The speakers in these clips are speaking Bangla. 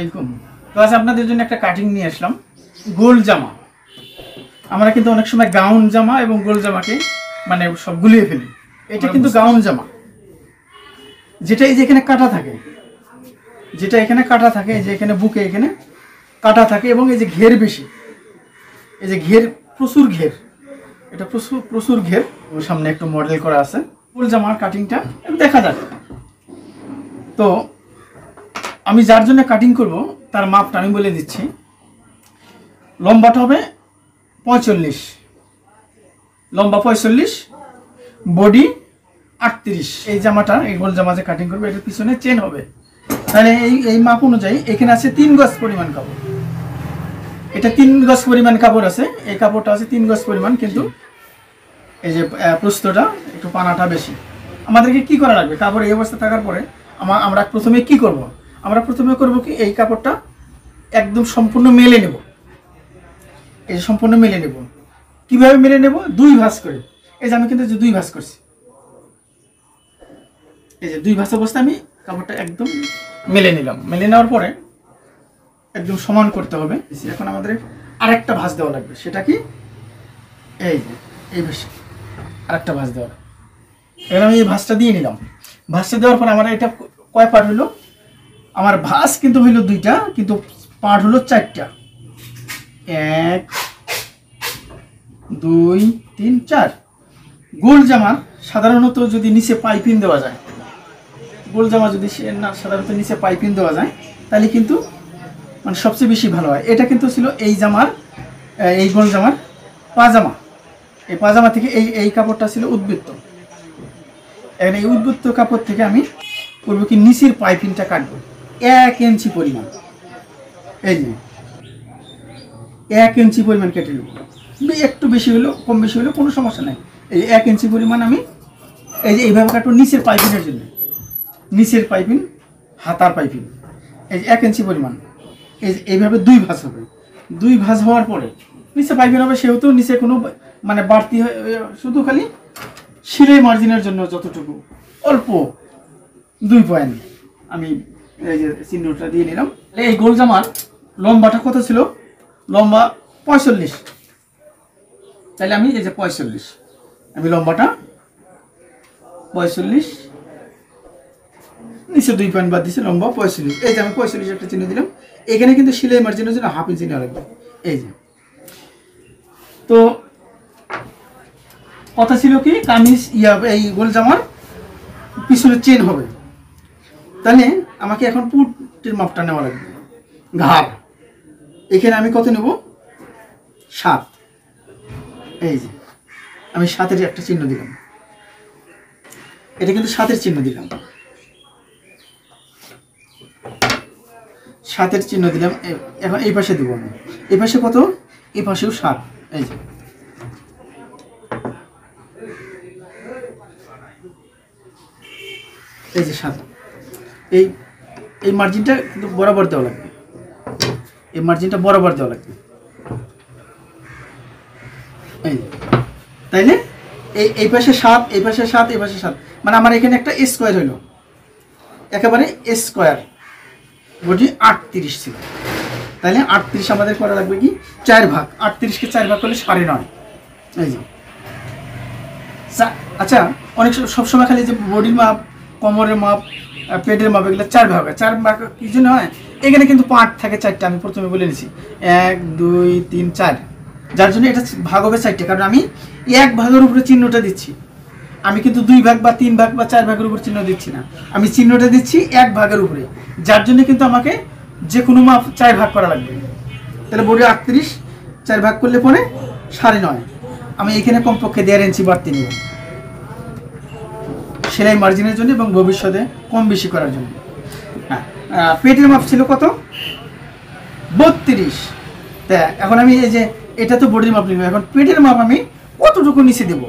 আলাইকুম। তো আজ আপনাদের জন্য একটা কাটিং নিয়ে আসলাম, গোল জামা। আমরা কিন্তু অনেক সময় গাউন জামা এবং গোল জামাকে মানে সব গুলিয়ে ফেলি। এটা কিন্তু গাউন জামা, যেটা এই যে এখানে কাটা থাকে, যেটা এখানে কাটা থাকে, এই যে এখানে বুকে এখানে কাটা থাকে এবং এই যে ঘের বেশি, এই যে ঘের প্রচুর ঘের, এটা প্রচুর প্রচুর ঘের। ওর সামনে একটু মডেল করা আছে। গোল জামার কাটিংটা দেখা যাক। তো আমি যার জন্য কাটিং করব তার মাপটা আমি বলে দিচ্ছি। লম্বাটা হবে 45, লম্বা 45, বডি 38। এই জামাটা, এই গোল জামা যে কাটিং করবে, এটার পিছনে চেন হবে। তাহলে এই মাপ অনুযায়ী এখানে আছে 3 গজ পরিমাণ কাপড়। এটা 3 গজ পরিমাণ কাপড় আছে, এই কাপড়টা আছে 3 গজ পরিমাণ, কিন্তু এই যে প্রস্থটা একটু পানাটা বেশি। আমাদেরকে কি করা লাগবে? কাপড় এই অবস্থা থাকার পরে আমরা প্রথমে কি করব? আমরা প্রথমে করব কি, এই কাপড়টা একদম সম্পূর্ণ মেলে নেব। এই যে সম্পূর্ণ মেলে নেব। কিভাবে মেলে নেব? 2 ভাঁজ করে। এই যে আমি কিন্তু 2 ভাঁজ করছি, এই যে 2 ভাঁজ অবস্থা আমি কাপড়টা একদম মেলে নিলাম। মেলে নেওয়ার পরে একদম সমান করতে হবে। এখন আমাদের আরেকটা ভাঁজ দেওয়া লাগবে। সেটা কি? এই যে এই ভাঁজে আরেকটা ভাঁজ দেওয়া লাগবে। এবার আমি এই ভাঁজটা দিয়ে নিলাম। ভাঁজটা দেওয়ার পরে আমার এটা কয় পার্ট হলো? আমার ভাঁজ কিন্তু হইল 2টা, কিন্তু পার্ট হলো 4টা। 1 2 3 4। গোল জামার সাধারণত যদি নিচে পাইপিং দেওয়া যায়, গোল জামা যদি সাধারণত নিচে পাইপিং দেওয়া যায়, তাহলে কিন্তু মানে সবচেয়ে বেশি ভালো হয়। এটা কিন্তু ছিল এই জামার, এই গোল জামার পাজামা। এই পাজামা থেকে এই কাপড়টা ছিল উদ্বৃত্ত। এখন এই উদ্বৃত্ত কাপড় থেকে আমি করবো কি, নিচের পাইপিংটা কাটবো 1 ইঞ্চি পরিমাণ। এই যে 1 ইঞ্চি পরিমাণ কেটে নেব। একটু বেশি হলো কম বেশি হলেও কোনো সমস্যা নেই। এই 1 ইঞ্চি পরিমাণ আমি এই যে এইভাবে কাটবো নিচের পাইপিংয়ের জন্য। নিচের পাইপিং, হাতার পাইপিং, এই যে 1 ইঞ্চি পরিমাণ। এই যে এইভাবে 2 ভাঁজ হবে। 2 ভাঁজ হওয়ার পরে নিচে পাইপিং হবে, সেহেতু নিচে কোনো মানে বাড়তি শুধু খালি সিলাই মার্জিনের জন্য যতটুকু অল্প 2 পয়েন্ট আমি এই যে চিহ্নটা দিয়ে নিলাম। এই গোল জামার লম্বাটা কত ছিল? লম্বা 45। তাহলে আমি এই যে 45, আমি লম্বাটা 45, নিচে 2 পয়েন্ট বাদ দিয়েছি, লম্বা 45। এই যে আমি 45 একটা চিহ্ন দিলাম। এখানে কিন্তু সিলাই মার্জিনের জন্য 1/2 ইঞ্চি নেওয়া লাগবে। এই যে, তো কথা ছিল কি, কামিজ এই গোল জামার পিছনে চেন হবে। তাহলে আমাকে এখন পুটের মাপটা নেওয়া লাগবে। ঘাড় এখানে আমি কত নেব? 7। এই যে আমি 7-এর একটা চিহ্ন দিলাম। এটা কিন্তু 7-এর চিহ্ন দিলাম, 7-এর চিহ্ন দিলাম। এখন এই পাশে দিব আমি। এই পাশে কত? এই পাশেও 7। এই যে এই যে 7। এই মার্জিনটা কিন্তু বরাবর দেওয়া লাগবে। এই মার্জিনটা বরাবর দেওয়া লাগবে। এই তাইলে এই পাশে 7, এই পাশে 7, এই পাশে 7, মানে আমার এখানে একটা স্কোয়ার হইল, একেবারে স্কোয়ার। বডি 38 ছিল। তাহলে 38 আমাদের করা লাগবে কি, 4 ভাগ। 38কে 4 ভাগ করলে 9.5। এই যে আচ্ছা, অনেক সবসময় খালি যে বডির মাপ, কোমরের মাপ, পেটের মাপ, এগুলো 4 ভাগ হয়। 4 ভাগ কি জন্য হয়? এখানে কিন্তু পার্ট থাকে 4টা, আমি প্রথমে বলে নিছি 1 2 3 4, যার জন্য এটা ভাগ হবে 4টে। কারণ আমি 1 ভাগের উপরে চিহ্নটা দিচ্ছি, আমি কিন্তু 2 ভাগ বা 3 ভাগ বা 4 ভাগের উপর চিহ্ন দিচ্ছি না, আমি চিহ্নটা দিচ্ছি 1 ভাগের উপরে, যার জন্য কিন্তু আমাকে যে কোনো মাপ 4 ভাগ করা লাগবে। তাহলে বডি 38, 4 ভাগ করলে পরে 9.5। আমি এখানে কমপক্ষে 1.5 ইঞ্চি বাড়তি নেব সেলাই মার্জিনের জন্য এবং ভবিষ্যতে কম বেশি করার জন্য। হ্যাঁ, পেটের মাপ ছিল কত? 32। তা এখন আমি এই যে এটা তো বডির মাপ নিব, এখন পেটের মাপ আমি কতটুকু নিচে দেব?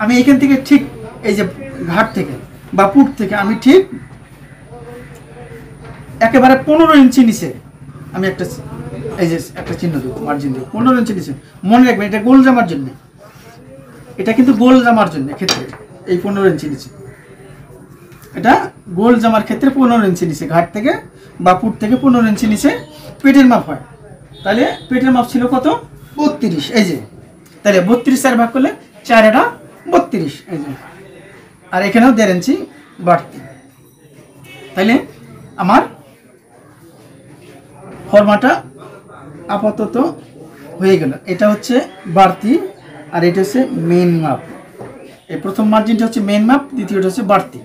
আমি এখান থেকে ঠিক এই যে ঘাট থেকে বা পুট থেকে আমি ঠিক একেবারে 15 ইঞ্চি নিচে আমি একটা এই যে একটা চিহ্ন দেবো, মার্জিন দেবো 15 ইঞ্চি নিচে। মনে রাখবেন, এটা গোল জামার জন্য, এটা কিন্তু গোল জামার জন্য ক্ষেত্রে এই 15 ইঞ্চি নিচে। এটা গোল জামার ক্ষেত্রে 15 ইঞ্চি নিচে, ঘাট থেকে বা পুট থেকে 15 ইঞ্চি নিচে পেটের মাপ হয়। তাহলে পেটের মাপ ছিল কত? 32। এই যে তাহলে 32 4 ভাগ করলে 4 এটা 32, এই যে। আর এখানেও 1.5 ইঞ্চি বাড়তি। তাইলে আমার ফর্মাটা আপাতত হয়ে গেল। এটা হচ্ছে বাড়তি আর এটা হচ্ছে মেইন মাপ। এই প্রথম মার্জিনটা হচ্ছে মেইন মাপ, দ্বিতীয়টা হচ্ছে বাড়তি।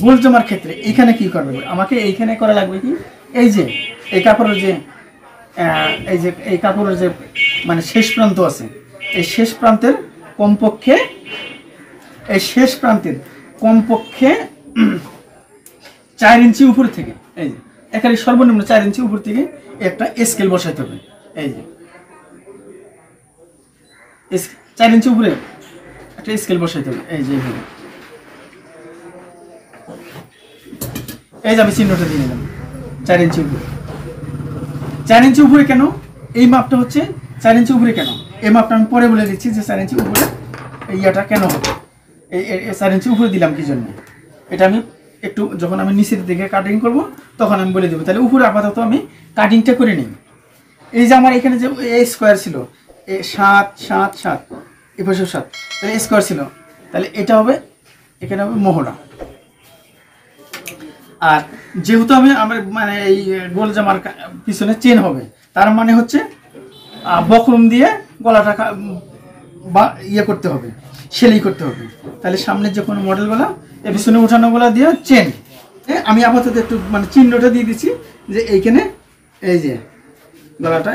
গোল জামার ক্ষেত্রে এইখানে কি করবে? আমাকে এইখানে করা লাগবে কি, এই যে এই কাপড়ের যে এই কাপড়ের যে মানে শেষ প্রান্ত আছে, এই শেষ প্রান্তের কমপক্ষে 4 ইঞ্চি উপর থেকে, এই যে এখানে সর্বনিম্ন 4 ইঞ্চি উপর থেকে একটা স্কেল বসাইতে হবে। এই যে 4 ইঞ্চি উপরে একটা স্কেল বসাইতে হবে। এই যে এই যে আমি চিহ্নটা দিয়ে নিলাম 4 ইঞ্চি উপরে। 4 ইঞ্চি উপরে কেন? এই মাপটা হচ্ছে 4 ইঞ্চি উপরে কেন, এই মাপটা আমি পরে বলে দিচ্ছি যে 4 ইঞ্চি উপরে ইয়াটা কেন হবে। এই 4 ইঞ্চি উপরে দিলাম কি জন্য, এটা আমি একটু যখন আমি নিচের দিকে কাটিং করব তখন আমি বলে দেবো। তাহলে উপরে আপাতত আমি কাটিংটা করে নিই। এই যে আমার এখানে যে এই স্কোয়ার ছিল 7 7 7, এ পাশে 7, তাহলে স্কোয়ার ছিল, তাহলে এটা হবে এখানে হবে মহড়া। আর যেহেতু আমার মানে এই গোল জামার পিছনে চেন হবে, তার মানে হচ্ছে বকরুম দিয়ে গলাটা ইয়ে করতে হবে, সেলাই করতে হবে। তাহলে সামনের যে কোনো মডেলগুলো এর পিছনে উঠানোগুলো দিয়ে চেন। আমি আপাতত একটু মানে চিহ্নটা দিয়ে দিচ্ছি যে এইখানে, এই যে গলাটা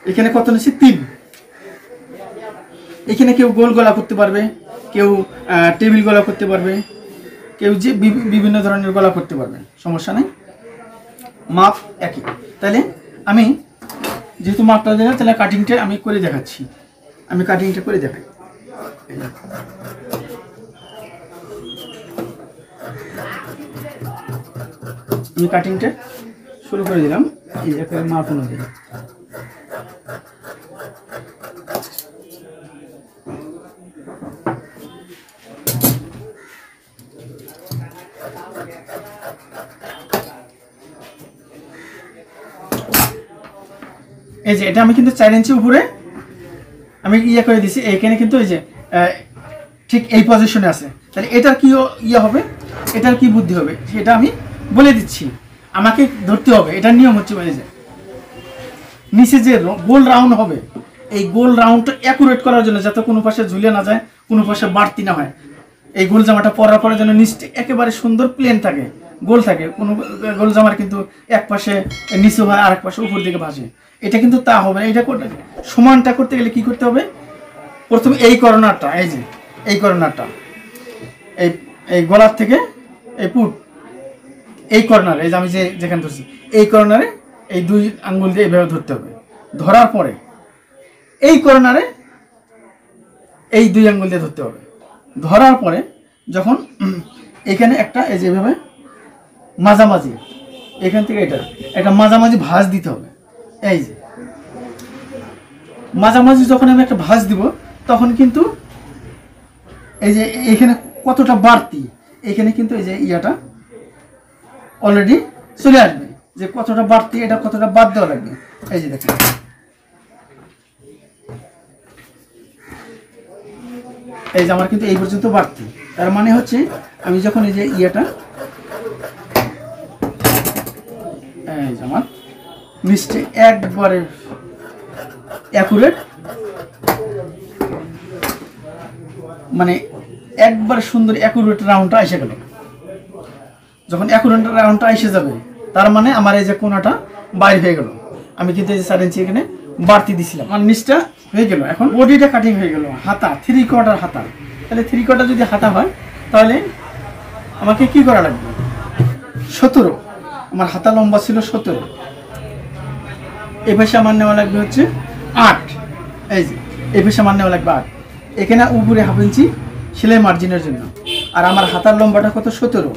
এখানে কত নিচ্ছি 3। এখানে কেউ গোল গলা করতে পারবে, কেউ টেবিল গলা করতে পারবে, কেউ যে বিভিন্ন ধরনের গলা করতে পারবে, সমস্যা নেই, মাপ একই। তাহলে আমি যেহেতু মাপটা দিলাম, তাহলে কাটিংটা আমি করে দেখাচ্ছি। আমি কাটিংটা করে দেখাই। আমি কাটিংটা শুরু করে দিলাম এই একটা মাপ অনুযায়ী। এই যে এটা আমি কিন্তু 4 ইঞ্চি উপরে আমি ইয়ে করে দিছি, এখানে কিন্তু এই যে ঠিক এই পজিশনে আছে। তাহলে এটার কি ইয়ে হবে, এটার কি বুদ্ধি হবে সেটা আমি বলে দিচ্ছি। আমাকে ধরতে হবে, এটার নিয়ম হচ্ছে এই যে নিচে যে গোল রাউন্ড হবে, এই গোল রাউন্ডটা অ্যাকুরেট করার জন্য, যাতে কোনো পাশে ঝুলে না যায়, কোনো পাশে বাড়তি না হয়, এই গোল জামাটা পরার পরে যেন নিচটা একেবারে সুন্দর প্লেন থাকে, গোল থাকে। কোনো গোল জামার কিন্তু এক পাশে নিচু হয় আর এক পাশে উপর দিকে ভাসে, এটা কিন্তু তা হবে না। এটা সমানটা করতে গেলে কি করতে হবে, প্রথমে এই কর্নারটা, এই যে এই কর্নারটা, এই গলার থেকে এই পুট, এই কর্নারে, এই যে আমি যেখানে ধরছি এই কর্নারে এই 2 আঙ্গুল দিয়ে এইভাবে ধরতে হবে। ধরার পরে এই কর্নারে এই 2 আঙ্গুল দিয়ে ধরতে হবে। ধরার পরে যখন এখানে একটা এই যেভাবে মাঝামাঝি, এখান থেকে এটা মাঝামাঝি ভাঁজ দিতে হবে। এই যে মাঝামাঝি যখন আমি একটা ভাঁজ দিব, তখন কিন্তু এই যে এখানে কতটা বাড়তি, এখানে কিন্তু এই যে ইয়াটা অলরেডি চলে আসবে যে কতটা বাড়তি, এটা কতটা বাদ দেওয়া লাগবে। এই যে দেখেন, এই যে আমার কিন্তু এই পর্যন্ত বাড়তি, তার মানে হচ্ছে আমি যখন এই যে ইয়েটা এই যে আমার নিচে একবারে অ্যাকুরেট, মানে একবার সুন্দর অ্যাকুরেট রাউন্ডটা এসে গেল। যখন অ্যাকুরেট রাউন্ডটা এসে যাবে, তার মানে আমার এই যে কোনাটা বাইরে হয়ে গেল। আমি কিন্তু এই যে 4 ইঞ্চি এখানে বাড়তি দিছিলাম, আমার নিচটা হয়ে গেল। এখন বডিটা কাটিং হয়ে গেল, হাতা 3/4 হাতা। তাহলে 3/4 যদি হাতা হয়, তাহলে আমাকে কি করা লাগবে, 17। আমার হাতা লম্বা ছিল 17, এই পাশে আমার নেওয়া লাগবে হচ্ছে 8। এই যে এই পাশে আমার নেওয়া লাগবে 8। এখানে উপরে 1/2 ইঞ্চি সেলাই মার্জিনের জন্য। আর আমার হাতার লম্বাটা কত, 17,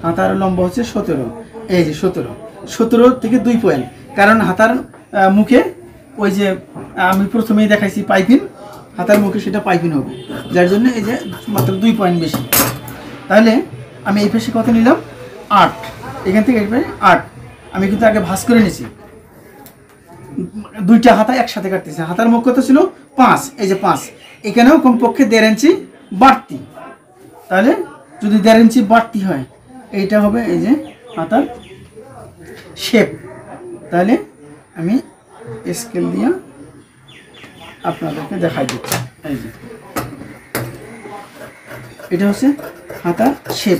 হাতার লম্বা হচ্ছে 17, এই যে 17। 17 থেকে 2 পয়েন্ট, কারণ হাতার মুখে ওই যে আমি প্রথমেই দেখাইছি পাইপিং, হাতার মুখে সেটা পাইপিং হবে, যার জন্য এই যে মাত্র 2 পয়েন্ট বেশি। তাহলে আমি এই পাশে কত নিলাম 8, এখান থেকে এই পাশে 8। আমি কিন্তু আগে ভাঁজ করে নিয়েছি, দুইটা হাতা একসাথে কাটতেছে। হাতার মুখ কত ছিল 5, এই যে 5, এখানেও কমপক্ষে 1.5 ইঞ্চি বাড়তি। তাহলে যদি 1.5 ইঞ্চি বাড়তি হয়, এইটা হবে এই যে হাতার শেপ। তাহলে আমি স্কেল দিয়ে আপনাদেরকে দেখাই দিচ্ছি। এই যে এটা হচ্ছে হাতার শেপ।